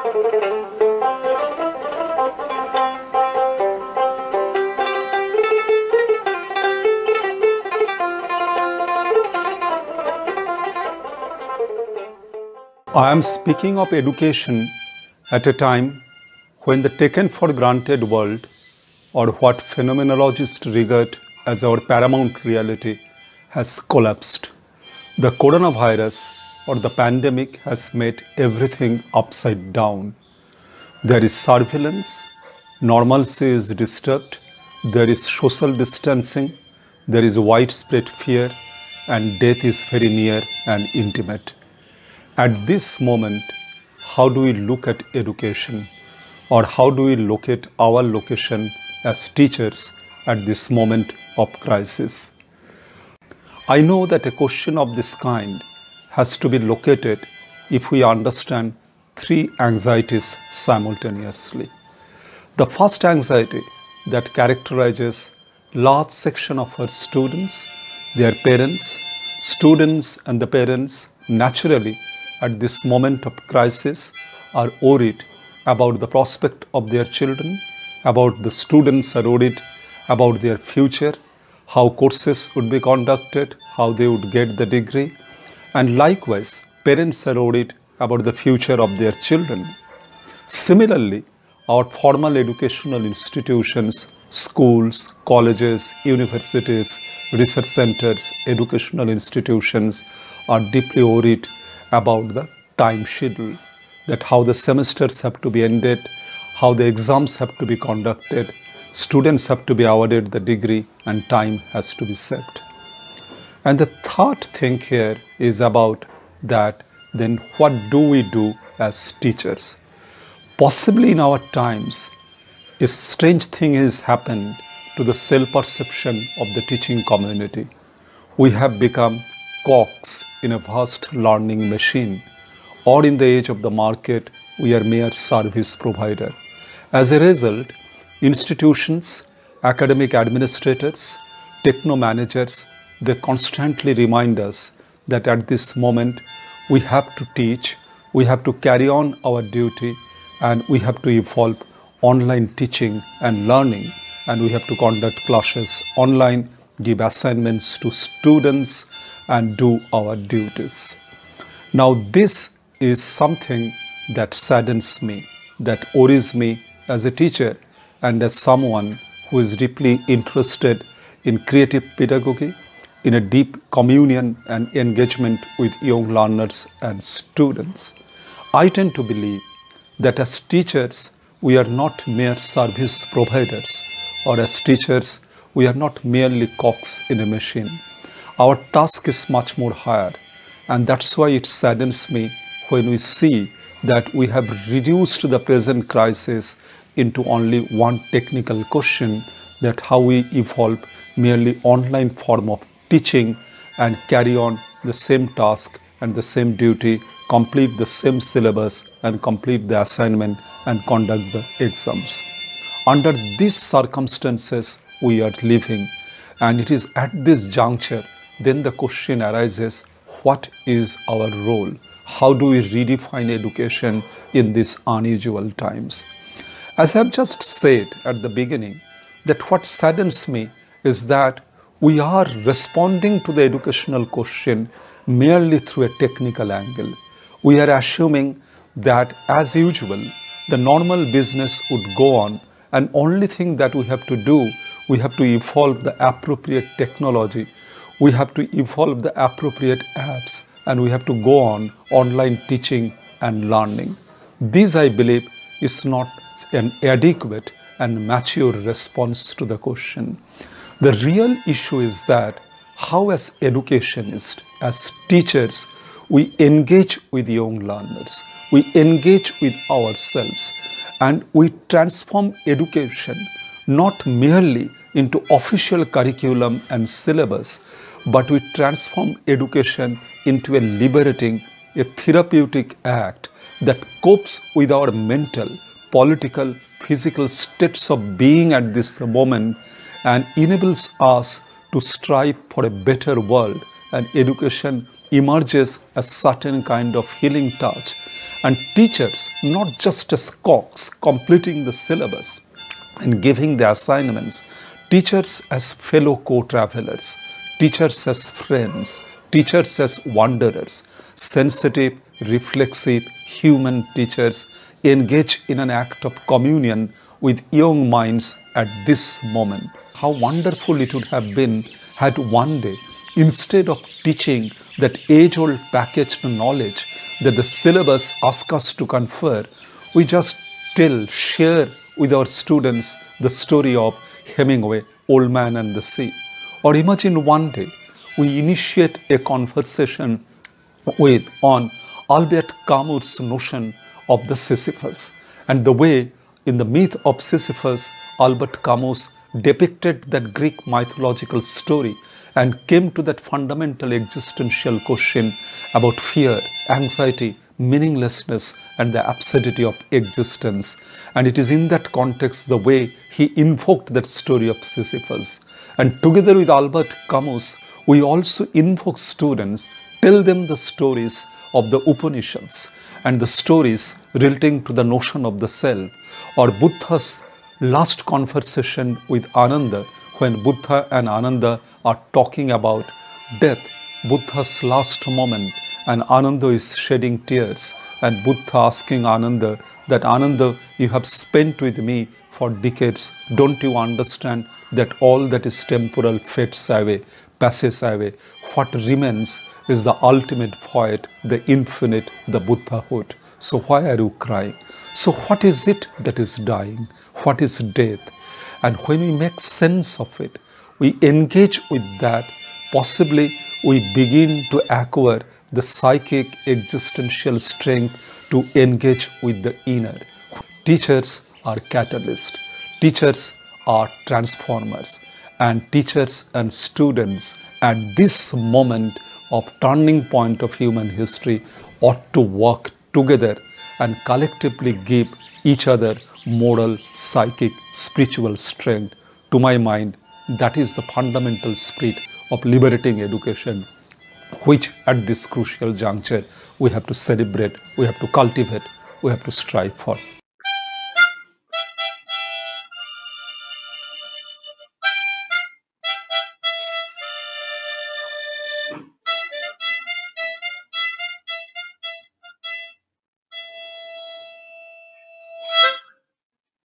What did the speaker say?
I am speaking of education at a time when the taken for granted world, or what phenomenologists regard as our paramount reality, has collapsed. The coronavirus or the pandemic has made everything upside down. There is surveillance, normalcy is disturbed, there is social distancing, there is widespread fear, and death is very near and intimate. At this moment, how do we look at education, or how do we locate our location as teachers at this moment of crisis? I know that a question of this kind has to be located if we understand three anxieties simultaneously. The first anxiety that characterizes large section of our students, their parents, students and the parents naturally at this moment of crisis are worried about the prospect of their children, about the students are worried about their future, how courses would be conducted, how they would get the degree, and likewise parents are worried about the future of their children. Similarly, our formal educational institutions, schools, colleges, universities, research centers, educational institutions are deeply worried about the time schedule, that how the semesters have to be ended, how the exams have to be conducted, students have to be awarded the degree, and time has to be set. And the third thing here is about that then what do we do as teachers? Possibly in our times, a strange thing has happened to the self-perception of the teaching community. We have become cogs in a vast learning machine, or in the age of the market, we are mere service provider. As a result, institutions, academic administrators, techno managers, they constantly remind us that at this moment we have to teach, we have to carry on our duty, and we have to evolve online teaching and learning, and we have to conduct classes online, give assignments to students, and do our duties. Now this is something that saddens me, that worries me as a teacher and as someone who is deeply interested in creative pedagogy, in a deep communion and engagement with young learners and students. I tend to believe that as teachers, we are not mere service providers, or as teachers, we are not merely cogs in a machine. Our task is much more higher, and that's why it saddens me when we see that we have reduced the present crisis into only one technical question, that how we evolve merely online form of teaching and carry on the same task and the same duty, complete the same syllabus and complete the assignment and conduct the exams. Under these circumstances we are living, and it is at this juncture then the question arises, what is our role? How do we redefine education in these unusual times? As I have just said at the beginning, that what saddens me is that we are responding to the educational question merely through a technical angle. We are assuming that as usual, the normal business would go on, and only thing that we have to do, we have to evolve the appropriate technology, we have to evolve the appropriate apps, and we have to go on online teaching and learning. This, I believe, is not an adequate and mature response to the question. The real issue is that how as educationists, as teachers, we engage with young learners, we engage with ourselves, and we transform education not merely into official curriculum and syllabus, but we transform education into a liberating, a therapeutic act that copes with our mental, political, physical states of being at this moment and enables us to strive for a better world. And education emerges as certain kind of healing touch. And teachers, not just as cocks completing the syllabus and giving the assignments, teachers as fellow co-travelers, teachers as friends, teachers as wanderers, sensitive, reflexive, human teachers engage in an act of communion with young minds at this moment. How wonderful it would have been had one day, instead of teaching that age-old packaged knowledge that the syllabus asks us to confer, we just share with our students the story of Hemingway, Old Man and the Sea. Or imagine one day we initiate a conversation on Albert Camus' notion of the Sisyphus, and the way in the myth of Sisyphus, Albert Camus depicted that Greek mythological story and came to that fundamental existential question about fear, anxiety, meaninglessness, and the absurdity of existence. And it is in that context the way he invoked that story of Sisyphus. And together with Albert Camus, we also invoke students, tell them the stories of the Upanishads and the stories relating to the notion of the self, or Buddha's last conversation with Ananda, when Buddha and Ananda are talking about death, Buddha's last moment, and Ananda is shedding tears, and Buddha asking Ananda that, Ananda, you have spent with me for decades, don't you understand that all that is temporal fades away, passes away? What remains is the ultimate void, the infinite, the Buddhahood. So why are you crying? So what is it that is dying? What is death? And when we make sense of it, we engage with that, possibly we begin to acquire the psychic existential strength to engage with the inner. Teachers are catalysts. Teachers are transformers. And teachers and students at this moment of turning point of human history ought to work together and collectively give each other moral, psychic, spiritual strength. To my mind, that is the fundamental spirit of liberating education, which at this crucial juncture we have to celebrate, we have to cultivate, we have to strive for.